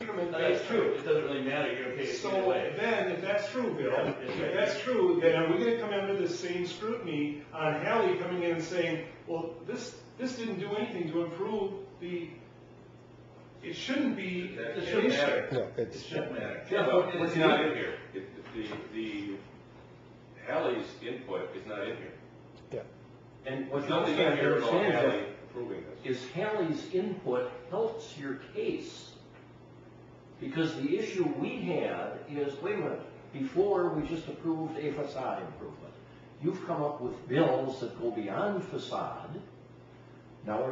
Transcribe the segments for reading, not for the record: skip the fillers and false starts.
increment That's based. true. It doesn't really matter. You're going to pay it either way. So then, if that's true, Bill, if that's true, then are we going to come under the same scrutiny on Hallie coming in and saying, well, this didn't do anything to improve the, it shouldn't be It an shouldn't issue. matter. No, It shouldn't matter. Yeah, but it's not in here. The Hallie's input is not in here. Yeah. And what There's you also nothing in have to here about understand Hallie approving this. is Hallie's input helps your case. Because the issue we had is, wait a minute, before we just approved a facade improvement. You've come up with bills that go beyond facade. Now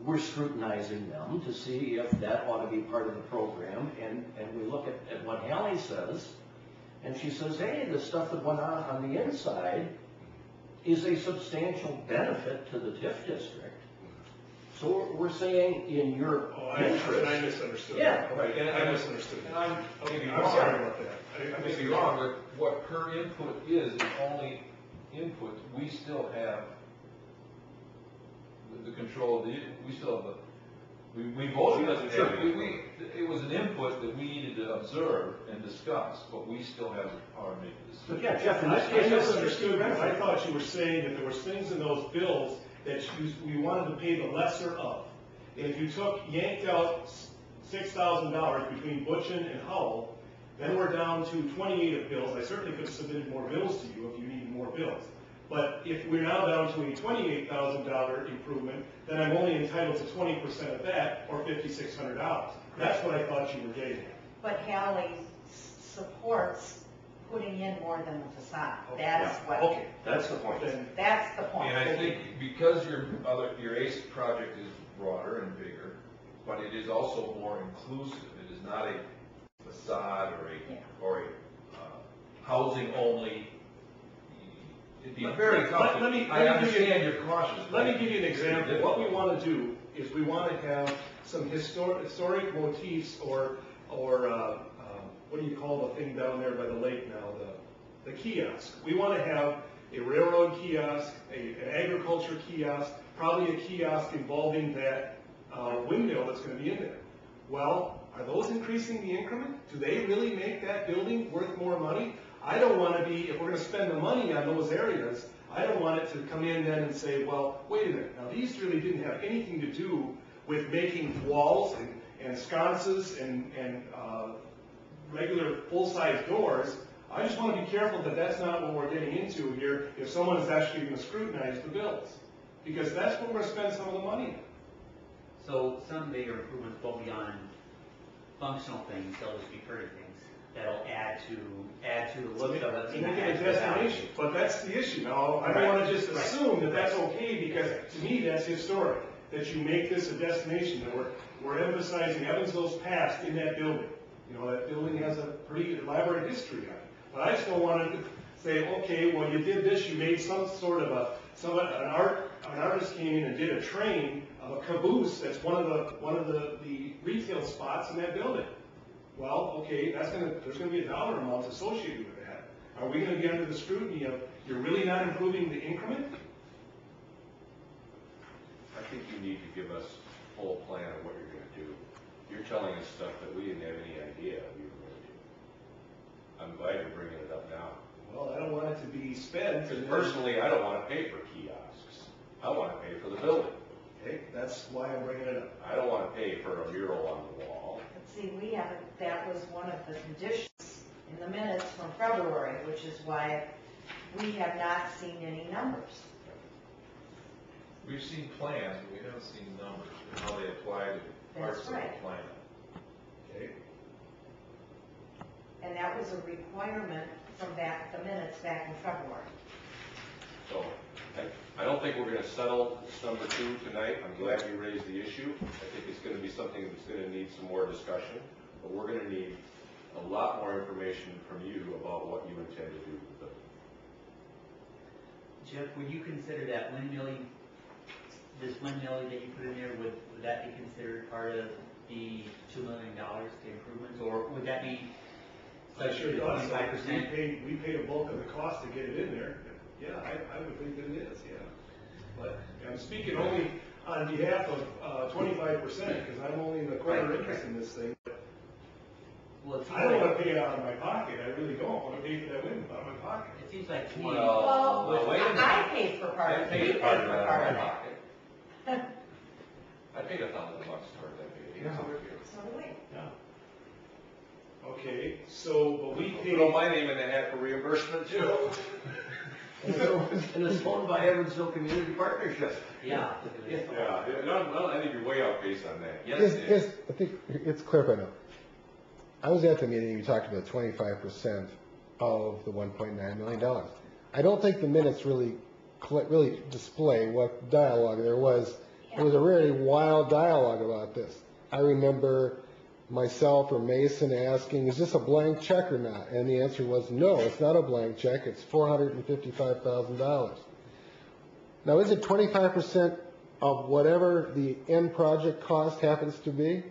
we're scrutinizing them to see if that ought to be part of the program. And we look at what Hallie says, and she says, hey, the stuff that went on the inside is a substantial benefit to the TIF district. So we're saying in your interest. I misunderstood. Yeah. Right, and I misunderstood. And I'm sorry about that. I may be wrong, but what her input is only input. We still have the control of we still have we voted. It was an input that we needed to observe and discuss, but we still have the power to make the decision. But yeah, Jeff, in this I case, misunderstood. I thought you were saying that there were things in those bills that we wanted to pay the lesser of. And if you yanked out $6,000 between Butchin and Howell, then we're down to 28 of bills. I certainly could have submitted more bills to you if you needed more bills. But if we're now down to a $28,000 improvement, then I'm only entitled to 20% of that, or $5,600. That's what I thought you were getting at. But Hallie supports putting in more than the facade. That's what. Okay, that's the point. That's the point. And I think because your ACE project is broader and bigger, but it is also more inclusive. It is not a facade or a housing only. It'd be very tough. I understand you're cautious. Let me give you an example. What we want to do is we want to have some historic motifs or what do you call the thing down there by the lake now? The kiosk. We want to have a railroad kiosk, an agriculture kiosk, probably a kiosk involving that windmill that's going to be in there. Well, are those increasing the increment? Do they really make that building worth more money? I don't want to be, if we're going to spend the money on those areas, I don't want it to come in then and say, well, wait a minute, now these really didn't have anything to do with making walls and sconces and regular full-size doors. I just want to be careful that that's not what we're getting into here if someone is actually going to scrutinize the bills. Because that's what we're going to spend some of the money on. So some bigger improvements go beyond functional things, they'll just be pretty things that'll add to the look of it. To make it a destination, but that's the issue. Now, I don't want to just assume that that's okay, because to me that's historic, that you make this a destination, that we're emphasizing Evansville's past in that building. You know, that building has a pretty elaborate history on it. But I just don't want to say, okay, well you did this, you made some sort of an artist came in and did a train of a caboose that's one of the retail spots in that building. Well, okay, there's going to be a dollar amount associated with that. Are we going to be under the scrutiny of you're really not improving the increment? I think you need to give us a full plan of what you're going to do. You're telling us stuff that we didn't have any idea you were going to do. I'm glad you're bringing it up now. Well, I don't want it to be spent. Because personally, I don't want to pay for kiosks. I want to pay for the building. Okay, that's why I'm bringing it up. I don't want to pay for a mural on the wall. But see, that was one of the conditions in the minutes from February, which is why we have not seen any numbers. We've seen plans, but we haven't seen numbers and how they apply to parts of the plan. Okay. And that was a requirement from the minutes back in February. So I don't think we're going to settle this number 2 tonight. I'm glad you raised the issue. I think it's going to be something that's going to need some more discussion, but we're going to need a lot more information from you about what you intend to do with the building. Jeff, would you consider that this windmilling that you put in there, would that be considered part of the $2 million to improvements, or would that be I sure to thought so. 25%? We paid a bulk of the cost to get it in there. Yeah, I would think that it is, yeah. But I'm speaking only on behalf of 25%, because I'm only in the corner interest in this thing. pay it out of my pocket, I really don't wanna pay for that windmill out of my pocket. It seems like to me. Well, wait a minute. I paid for part I of it, paid we a paid part of for that part out of of my it. pocket. I paid $1,000 toward that baby. Yeah. So do we. Okay, so, but we paid. Throw my name in the hat for reimbursement too. And it's owned by Evansville Community Partnership. Yeah. Well, I think you're way off base on that. Yes, Dave. Yes, I think it's clarified now. I was at the meeting, you talked about 25% of the $1.9 million. I don't think the minutes really display what dialogue there was. It was a really wild dialogue about this. I remember myself or Mason asking, is this a blank check or not? And the answer was, no, it's not a blank check, it's $455,000. Now, is it 25% of whatever the end project cost happens to be?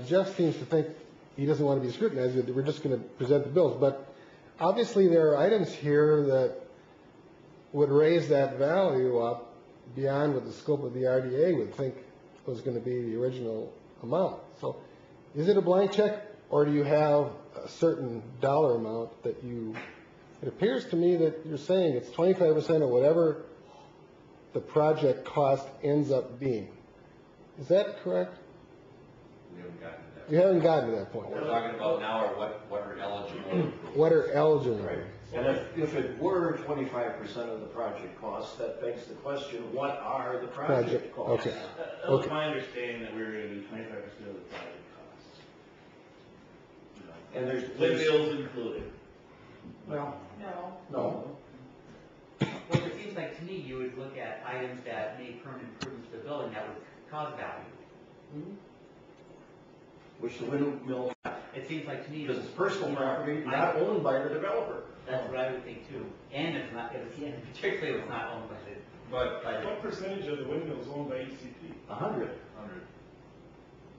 Jeff seems to think he doesn't want to be scrutinized, that we're just going to present the bills. But obviously there are items here that would raise that value up beyond what the scope of the RDA would think was going to be the original amount. So is it a blank check, or do you have a certain dollar amount that you, it appears to me that you're saying it's 25% of whatever the project cost ends up being. Is that correct? We haven't gotten to that. You haven't gotten to that point. What we're talking about now are what are eligible. What are eligible? Right. And if it were 25% of the project costs, that begs the question, what are the project costs? Okay. That was my understanding that we were gonna do 25% of the project costs. And there's Windmills included. well, No. no. Well, it seems like to me, you would look at items that make permanent improvements to the building that would cause value. Which the windmill, It seems like to me. because it's personal property, not owned by the developer. That's what I would think too. And it's not, and particularly if it's not owned by the, But, by the, What percentage of the windmill is owned by ECP? 100.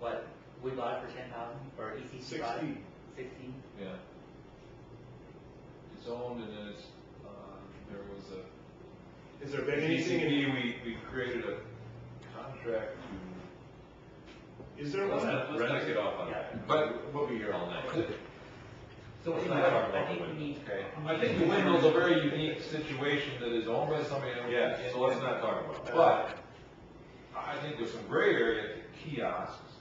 what, we bought it for 10,000 or ECC bought it? 16. 16? yeah. It's owned and then it's, there was a, Has there been anything, we created a contract is there Let's one? not get off on Yeah. that. But we'll be here all night. So Let's we not talk about I think the we need. Okay. I think the windmill's a very unique situation that is owned by somebody. Yeah, so let's not talk about that. But I think there's some gray area to kiosks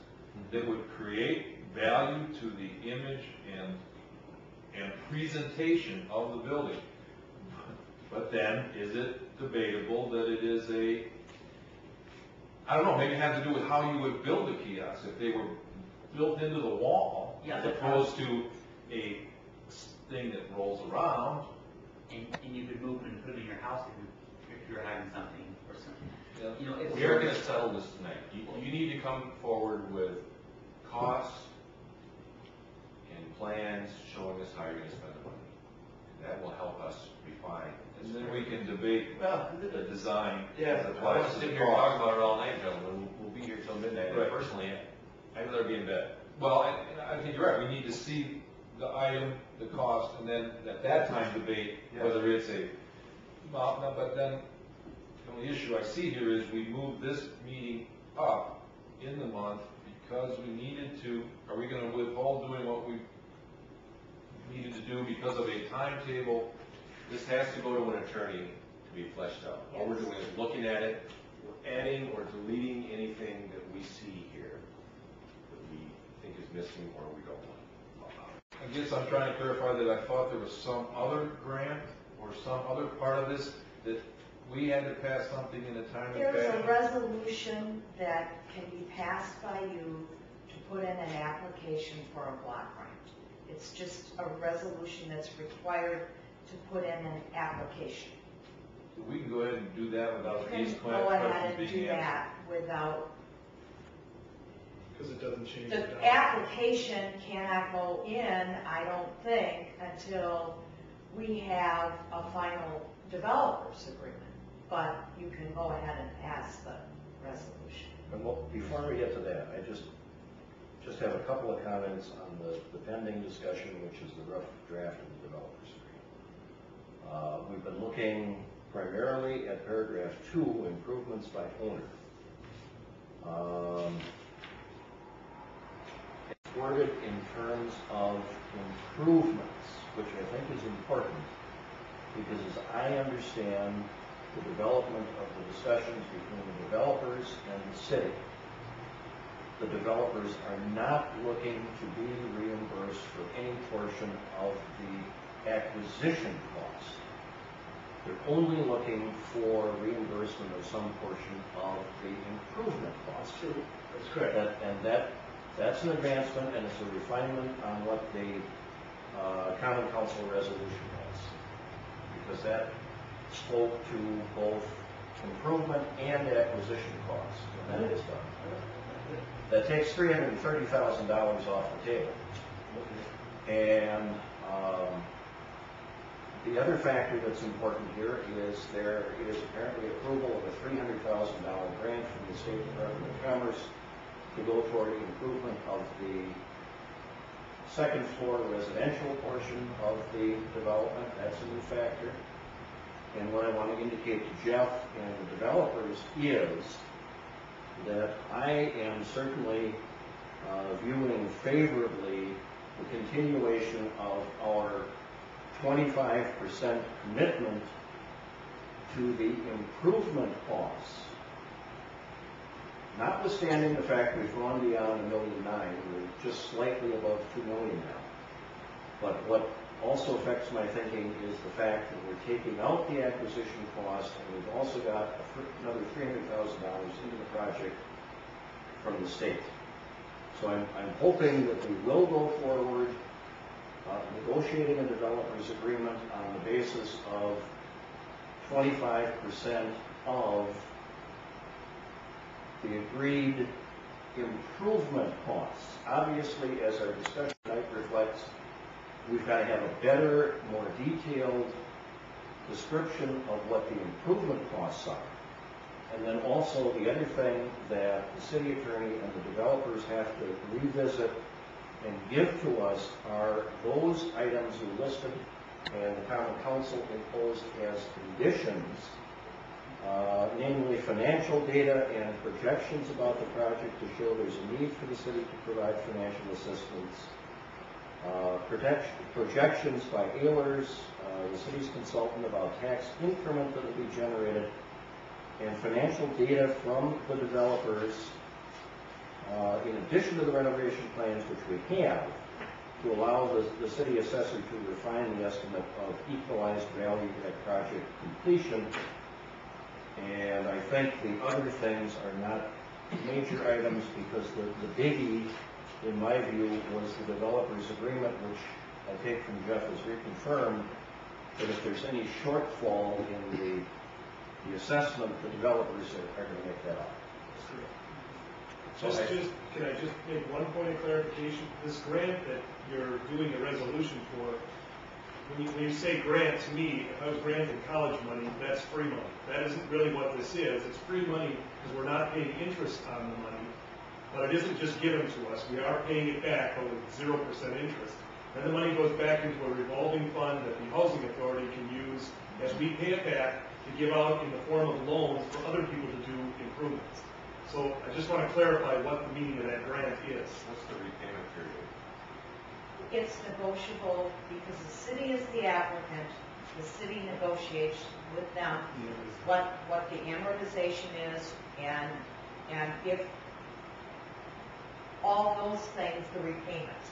that would create value to the image and presentation of the building. But then, is it debatable that it is I don't know, maybe it has to do with how you would build the kiosks. If they were built into the wall, Yeah, as that's opposed to a thing that rolls around. And you could move and put them in your house if you're having something or something. You know, it's. We are gonna settle this tonight. You need to come forward with costs and plans showing us how you're gonna spend the money. That will help us refine, and then we can debate the design as Yeah, I applies want to to sit the here and talk cost. about it all night, gentlemen. We'll be here till midnight. Right. Personally, I'd rather be in bed. Well, I think you're right, we need to see the item, the cost, and then at that time debate whether it's well, no, but then, the only issue I see here is we moved this meeting up in the month because we needed to, are we gonna withhold doing what we needed to do because of a timetable? This has to go to an attorney to be fleshed out. All we're doing is looking at it, we're adding or deleting anything that we see here that we think is missing or we don't want. I guess I'm trying to clarify that I thought there was some other grant or some other part of this that we had to pass something in a timely There's a fashion. resolution that can be passed by you to put in an application for a block grant. It's just a resolution that's required to put in an application. So we can go ahead and do that without You these can go ahead questions and do being answered. that without, Because it doesn't change the the dollar. application cannot go in, I don't think, until we have a final developers agreement. But you can go ahead and pass the resolution. And before we get to that, I just have a couple of comments on the pending discussion, which is the rough draft of the developers agreement. We've been looking primarily at paragraph 2, improvements by owner. worded in terms of improvements, which I think is important, because as I understand the development of the discussions between the developers and the city, the developers are not looking to be reimbursed for any portion of the acquisition cost. They're only looking for reimbursement of some portion of the improvement cost. That's true. That's correct. That's an advancement, and it's a refinement on what the Common Council resolution was, because that spoke to both improvement and acquisition costs, and that is done. That takes $330,000 off the table. And the other factor that's important here is there is apparently approval of a $300,000 grant from the State Department of Commerce to go toward the improvement of the second floor residential portion of the development. That's a new factor. And what I want to indicate to Jeff and the developers is that I am certainly viewing favorably the continuation of our 25% commitment to the improvement costs. Notwithstanding the fact we've gone beyond $1.9 million, we're just slightly above $2 million now. But what also affects my thinking is the fact that we're taking out the acquisition cost, and we've also got another $300,000 into the project from the state. So I'm hoping that we will go forward negotiating a developer's agreement on the basis of 25% of the agreed improvement costs. Obviously, as our discussion tonight reflects, we've got to have a better, more detailed description of what the improvement costs are. And then also the other thing that the city attorney and the developers have to revisit and give to us are those items you listed and the Common Council imposed as conditions, namely financial data and projections about the project to show there's a need for the city to provide financial assistance, projections by Ehlers, the city's consultant, about tax increment that will be generated, and financial data from the developers, in addition to the renovation plans, which we have, to allow the city assessor to refine the estimate of equalized value at project completion. And I think the other things are not major items, because the biggie, in my view, was the developer's agreement, which I take from Jeff as reconfirmed, that if there's any shortfall in the assessment, the developers are going to make that up. Can I just make one point of clarification? This grant that you're doing a resolution for, when you say grant, to me, if I was granting college money, that's free money. That isn't really what this is. It's free money because we're not paying interest on the money, but it isn't just given to us. We are paying it back, but with 0% interest. Then the money goes back into a revolving fund that the housing authority can use as we pay it back to give out in the form of loans for other people to do improvements. So I just want to clarify what the meaning of that grant is. What's the repayment period? It's negotiable because the city is the applicant. The city negotiates with them what the amortization is, and give all those things the repayment.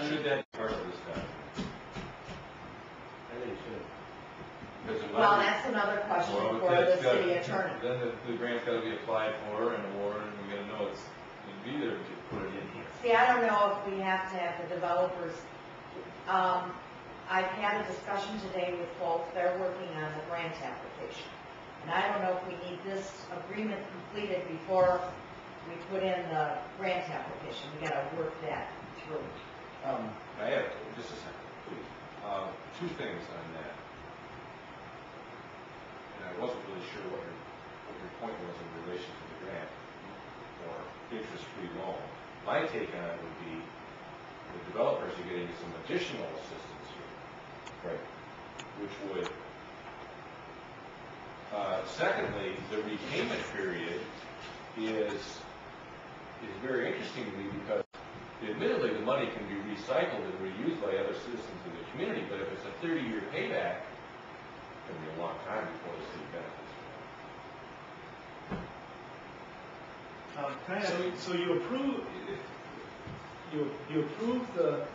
Should that be part of this document? I think so. Well, that's another question for the city attorney. Then the grant's got to be applied for and awarded, and we got to know it's going to be there to put it in here. See, I don't know if we have to have the developers. I've had a discussion today with both. They're working on the grant application. And I don't know if we need this agreement completed before we put in the grant application. We got to work that through. I have, just a second, please. Two things on that. And I wasn't really sure what your point was in relation to the grant or interest-free loan. My take on it would be the developers are getting some additional assistance here. Right. Which would, secondly, the repayment period is very interesting to me, because admittedly, the money can be recycled and reused by other citizens in the community, but if it's a 30-year payback, it's going to be a long time before the city benefits. So you approve, you approve the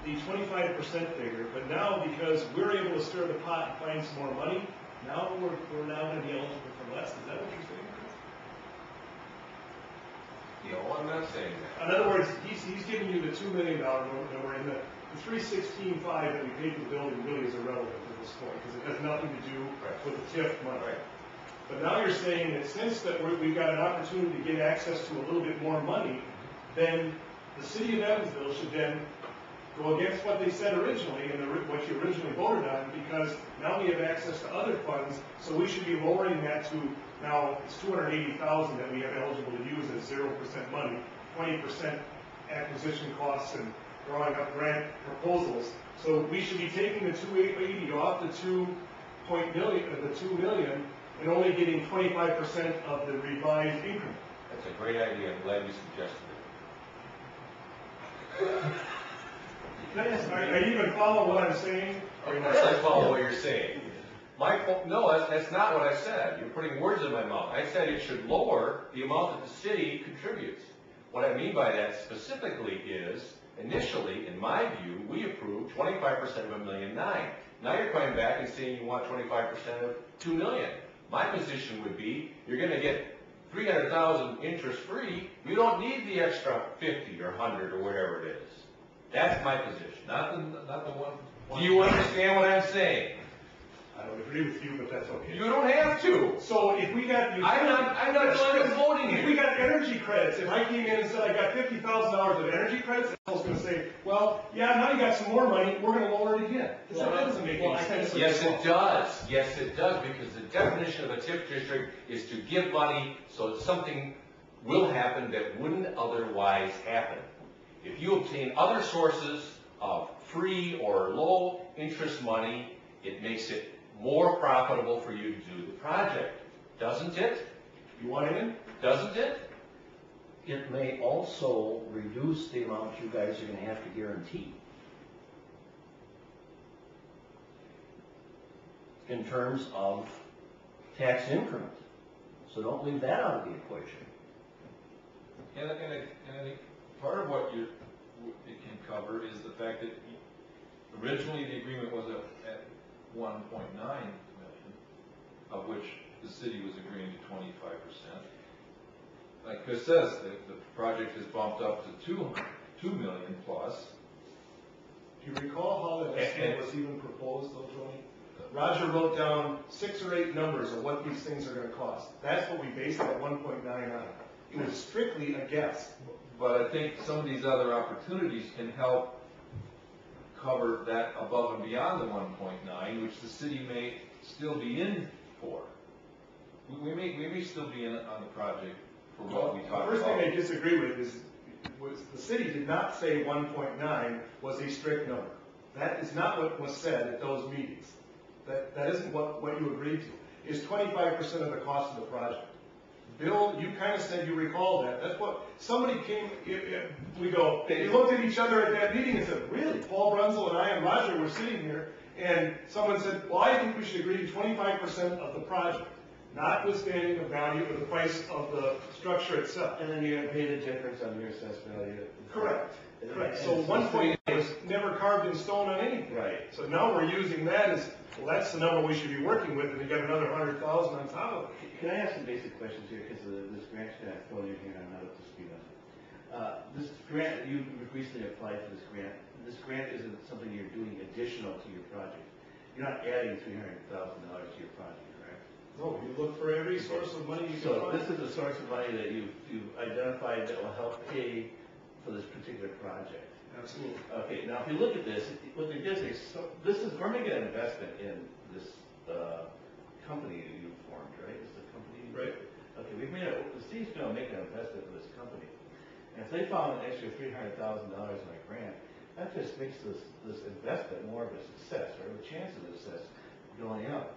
25% figure, but now because we're able to stir the pot and find some more money, now we're now going to be eligible for less. Is that what you're saying, Chris? No, I'm not saying that. In other words, he's giving you the $2 million number, and the $316.5 that we paid for the building really is irrelevant at this point, because it has nothing to do with the TIF money. Right. But now you're saying that since that we've got an opportunity to get access to a little bit more money, then the city of Evansville should then go against what they said originally and what you originally voted on, because now we have access to other funds, so we should be lowering that to, now it's $280,000 that we have eligible to use as 0% money, 20% acquisition costs and drawing up grant proposals. So we should be taking the 280 off the $2 million and only getting 25% of the revised increment. That's a great idea. I'm glad you suggested it. Can I ask, are you even following what I'm saying? Of course I follow what you're saying. No, that's not what I said. You're putting words in my mouth. I said it should lower the amount that the city contributes. What I mean by that specifically is, initially, in my view, we approved 25% of $1.9 million. Now you're coming back and saying you want 25% of $2 million. My position would be, you're going to get $300,000 interest-free. You don't need the extra 50 or 100 or whatever it is. That's my position. Not the one. Do you understand what I'm saying? I don't agree with you, but that's okay. You don't have to. So if we got, I'm not going to voting if here. we got energy credits, if I came in and said I got $50,000 of energy credits, I was going to say, well, yeah, now you got some more money, we're going to lower it again. That doesn't make any sense. Yes, it does. Yes, it does, because the definition of a TIF district is to give money so that something will happen that wouldn't otherwise happen. If you obtain other sources of free or low interest money, it makes it more profitable for you to do the project. Doesn't it? You want in? Doesn't it? It may also reduce the amount you guys are gonna have to guarantee. In terms of tax increment. So don't leave that out of the equation. And I think part of what it can cover is the fact that originally the agreement was at 1.9 million, of which the city was agreeing to 25%. Like Chris says, the project has bumped up to 2 million plus. Do you recall how that estimate was even proposed, though, Tony? Roger wrote down 6 or 8 numbers of what these things are going to cost. That's what we based that 1.9 on. It was strictly a guess. But I think some of these other opportunities can help cover that above and beyond the 1.9, which the city may still be in for. We may still be in on the project for what we talked about. The first thing I disagree with is the city did not say 1.9 was a strict number. That is not what was said at those meetings. That isn't what you agreed to. Is 25% of the cost of the project. Bill, you kind of said you recall that. That's what, somebody came, we looked at each other at that meeting and said, really? Paul Brunzel and I and Roger were sitting here, and someone said, well, I think we should agree to 25% of the project, notwithstanding the value or the price of the structure itself. And then you're gonna pay the difference on your assessed value. Correct. Correct. So 1.8 was never carved in stone on anything. Right. So now we're using that as, well, that's the number we should be working with, and you got another 100,000 on top of it. Can I ask some basic questions here, because this grant's kind of thrown in here, and I'm not up to speed on it. This grant, you recently applied for this grant isn't something you're doing additional to your project. You're not adding $300,000 to your project, correct? No, you look for every source of money you can So find. this is a source of money that you've identified that will help pay for this particular project. Absolutely. Okay, now if you look at this, what they did is, so this is, we're making an investment in this company that you formed, right? This is a company? Right. Okay, the city's gonna make an investment in this company. And if they found an extra $300,000 in a grant, that just makes this investment more of a success, or a chance of success going up.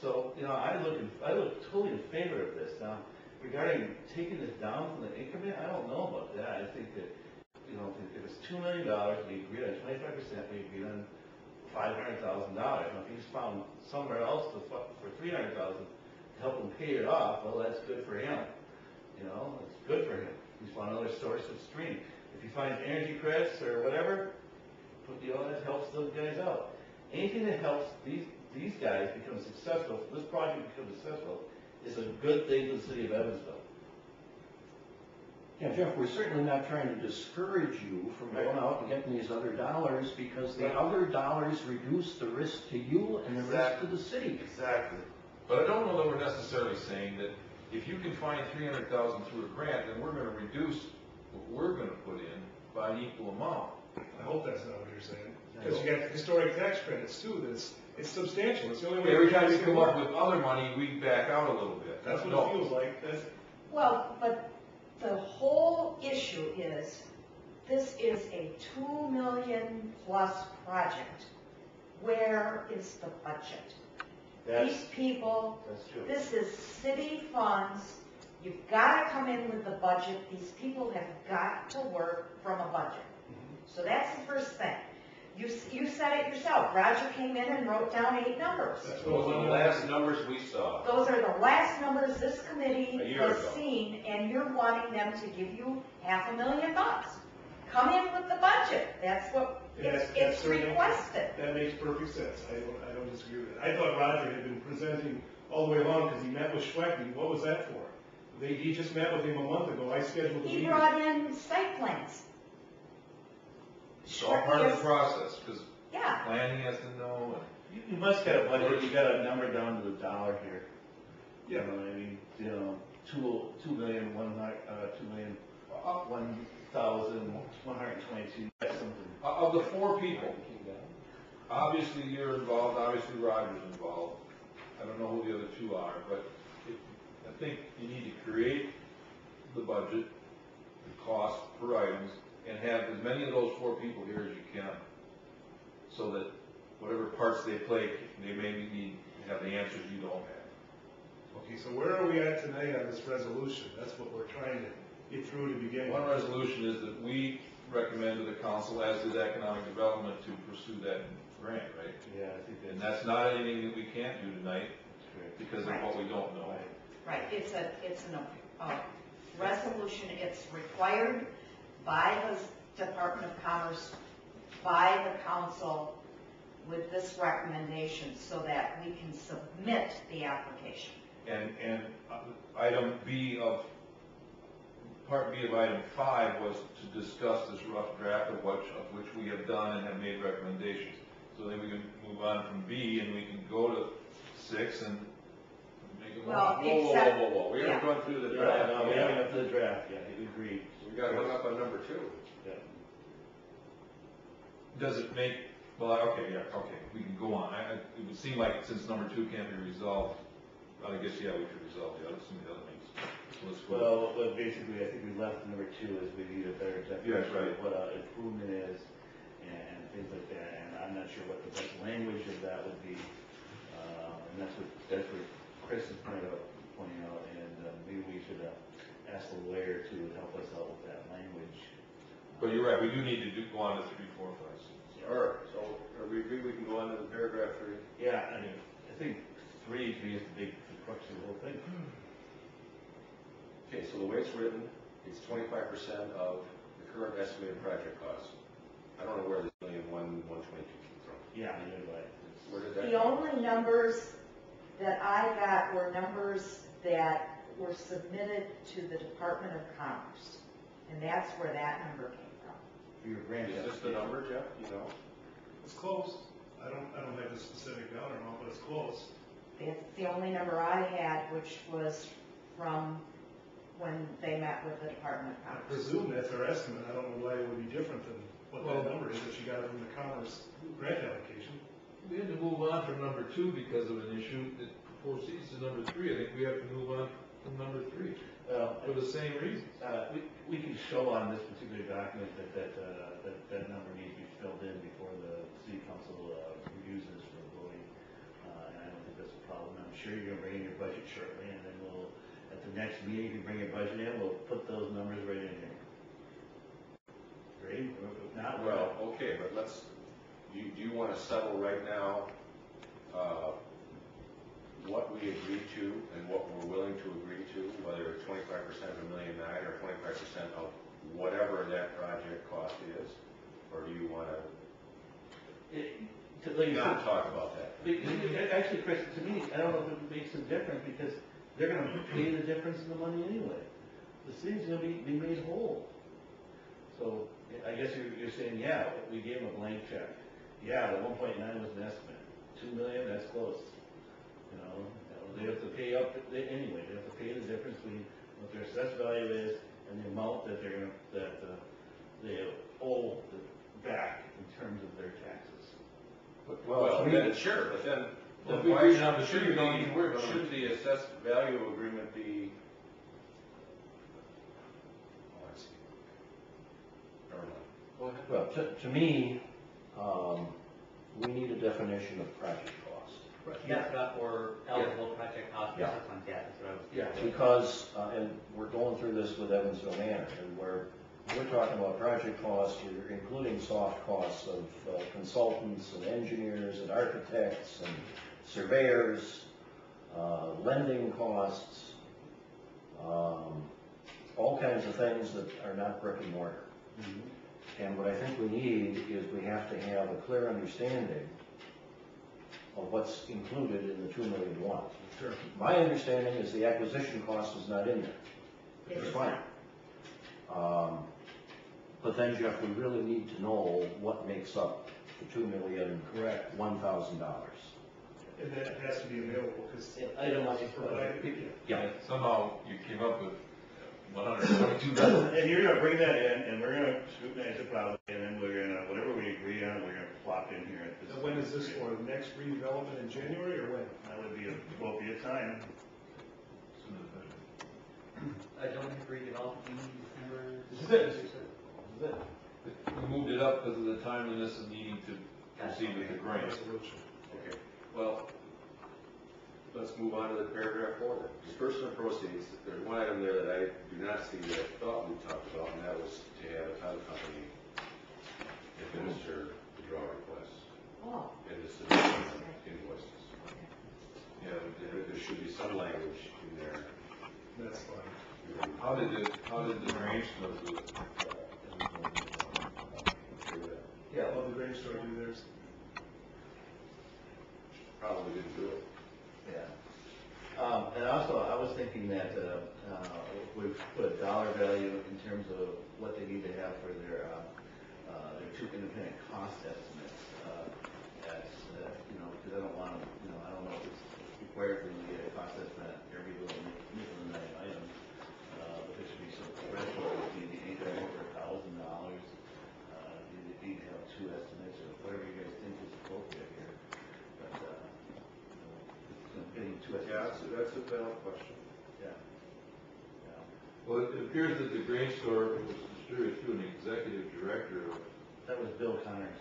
So, I look totally in favor of this. Now, regarding taking this down from the increment, I don't know about that. I think that you know, if it's $2 million, we agreed on 25%, we agreed on $500,000. Now, if he's found somewhere else for $300,000 to help him pay it off, well, that's good for him. You know, it's good for him. He's found another source of stream. If he finds energy credits or whatever, you know, that helps those guys out. Anything that helps these guys become successful, this project becomes successful, is a good thing to the city of Evansville. Yeah, Jeff, we're certainly not trying to discourage you from going out and getting these other dollars, because the other dollars reduce the risk to you and the risk to the city. Exactly. But I don't know that we're necessarily saying that if you can find $300,000 through a grant, then we're gonna reduce what we're gonna put in by an equal amount. I hope that's not what you're saying, because you got historic tax credits too, it's substantial, it's the only way. Every time you come up with other money, we back out a little bit. That's what it feels like, that's. Well, but the whole issue is, this is a $2 million plus project. Where is the budget? These people, That's true. this is city funds, you've got to come in with the budget, these people have got to work from a budget. So that's the first thing. You said it yourself, Roger came in and wrote down 8 numbers. Those are the last numbers we saw. Those are the last numbers this committee A year has ago. seen, and you're wanting them to give you $500,000. Come in with the budget, that's what, it's requested. That makes perfect sense, I don't disagree with that. I thought Roger had been presenting all the way along, because he met with Schweckney, what was that for? He just met with him a month ago, I scheduled a meeting. He brought in site plans. It's all part of the process, because Yeah, planning has to know, and You must get a budget, you got a number down to the dollar here. Yeah. You know what I mean? You know, 1,122, that's something. of the 4 people, obviously you're involved, obviously Roger's involved. I don't know who the other 2 are, but I think you need to create the budget, the cost per items, and have as many of those 4 people here as you can, so that whatever parts they play, they maybe have the answers you don't have. Okay, so where are we at tonight on this resolution? That's what we're trying to get through to begin One with. resolution is that we recommend to the council, as did economic development, to pursue that grant, right? Yeah, I think And that's not anything that we can't do tonight, correct. because of what we don't know. right, it's a resolution, it's required by the Department of Commerce, by the council, with this recommendation, so that we can submit the application. And item B of, part B of item 5 was to discuss this rough draft of which we have done and have made recommendations. So then we can move on from B and we can go to 6 and make a Well, motion. except- Whoa, we haven't gone through the draft. No, we haven't got to the draft yet, we agreed. We got hung up on number 2. Yeah. Does it make, well, okay, we can go on. It would seem like since number 2 can't be resolved, I guess, yeah, we could resolve some of the other things. So let's go. Well, but basically, I think we left number 2 as we need a better definition Yes, right. of what an improvement is and things like that. And I'm not sure what the best language of that would be. And that's what Chris is pointing out. And maybe we should ask a lawyer to help us out with that language. But you're right, we do need to go on to 3, 4, 5, 6. All right, so are we agree we can go on to the paragraph 3? Yeah, I mean, I think 3 to me is the crux of the whole thing. Okay, so the way it's written, it's 25% of the current estimated project cost. I don't know where this $1,122 came from. Yeah, I know, but Where did that The come only numbers that I got were numbers that were submitted to the Department of Commerce, and that's where that number came from. for your grant. Is this the number, Jeff? You know? It's close. I don't have the specific dollar amount, but it's close. That's the only number I had, which was from when they met with the Department of I Commerce. presume that's our estimate, I don't know why it would be different than what that number is that you got from the Commerce grant application. We had to move on from number 2 because of an issue that proceeds to number 3. I think we have to move on from number 3 for the same reasons. We can show on this particular document that number needs to be filled in before the city council reviews this for voting. And I don't think that's a problem. I'm sure you're gonna bring in your budget shortly, and then we'll, at the next meeting, if you bring your budget in, we'll put those numbers right in here. Okay, but let's, do you want to settle right now, what we agree to and what we're willing to agree to, whether it's 25% of $1.9 million or 25% of whatever that project cost is? Or do you want to not talk about that? Actually, Chris, to me, I don't know if it makes a difference, because they're gonna pay the difference in the money anyway. The city's gonna be made whole. So, I guess you're saying, yeah, we gave them a blank check. Yeah, the 1.9 was an estimate. 2 million, that's close. You know, they have to pay up, anyway, they have to pay the difference between what their assessed value is and the amount that they owe back in terms of their taxes. Well, then, sure, but then why should the assessed value agreement be? Oh, I see. Never mind. Well, to me, we need a definition of project cost. That's about for eligible project costs, Yeah. that's on that, that's what I was. Yeah, because, and we're going through this with Evansville Manor, and we're talking about project costs, we're including soft costs of consultants and engineers and architects and surveyors, lending costs, all kinds of things that are not brick and mortar. And what I think we need is we have to have a clear understanding of what's included in the $2 million. Sure. My understanding is the acquisition cost is not in there, which is fine. But then, Jeff, we really need to know what makes up the $2 million, Correct. $1,000. And that has to be available, because Itemized. Yeah. Somehow you came up with 122. And you're gonna bring that in, and we're gonna scrutinize it probably, and then we're gonna, whatever we agree on, we're gonna plop in here at this. Now, when is this for, the next redevelopment in January, or when? That would be appropriate time. Don't we agree development in December? This is it. This is it. We moved it up because of the timeliness of needing to proceed with the grant. Resolution. Okay, well, let's move on to the paragraph 4 then. Disbursement of proceeds, there's one item there that I do not see that I thought we talked about, and that was to have a title company administer the draw request Oh, and the submission of invoices. Yeah, there should be some language in there. That's fine. How did the Grange Store do it? Yeah, well, the Grange Store do theirs. Probably didn't do it. Yeah. And also, I was thinking that, we've put a dollar value in terms of what they need to have for their 2 independent cost estimates. Because I don't want to, I don't know if it's required for them to get a cost estimate on every little nickel and dime item. But there should be some threshold, do you need to have over $1,000? Do you need to have 2 estimates, or whatever you guys think is appropriate here? But, getting 2 estimates. Yeah, that's a valid question. Yeah. Well, it appears that the Grange Store was distributed through an executive director. That was Bill Connors.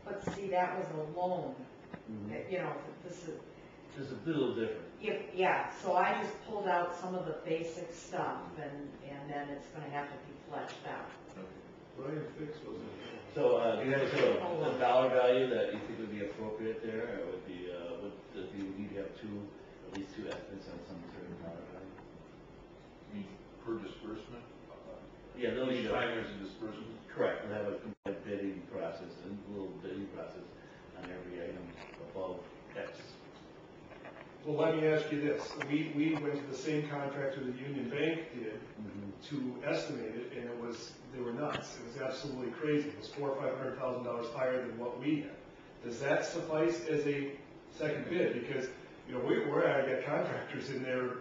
but see, that was a loan, this is, This is a little different. so I just pulled out some of the basic stuff, and then it's gonna have to be fleshed out. Brian Fix was it? So, do you have a dollar value that you think would be appropriate there, or would be, do you need to have at least two estimates on some certain dollar value? I mean, per disbursement? Yeah, they'll need Each to. time there's a disbursement? Correct, we'll have a complete bidding process, and a little bidding process on every item above X. Well, let me ask you this, we went to the same contractor that Union Bank did to estimate it, and they were nuts. It was absolutely crazy. It was $400,000 or $500,000 higher than what we had. Does that suffice as a second bid? Because, I got contractors in there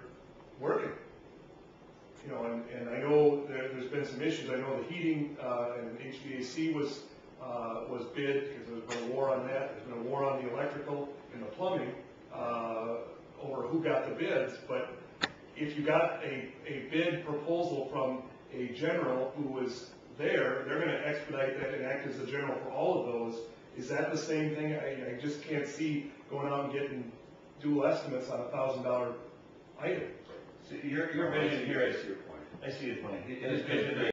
working. And I know there's been some issues. I know the heating and HVAC was bid, because there's been a war on that. There's been a war on the electrical and the plumbing over who got the bids. But if you got a bid proposal from a general who was there, they're going to expedite that and act as a general for all of those. Is that the same thing? I just can't see going out and getting dual estimates on $1,000 item. So your vision here is, I see your point. I see your point. His vision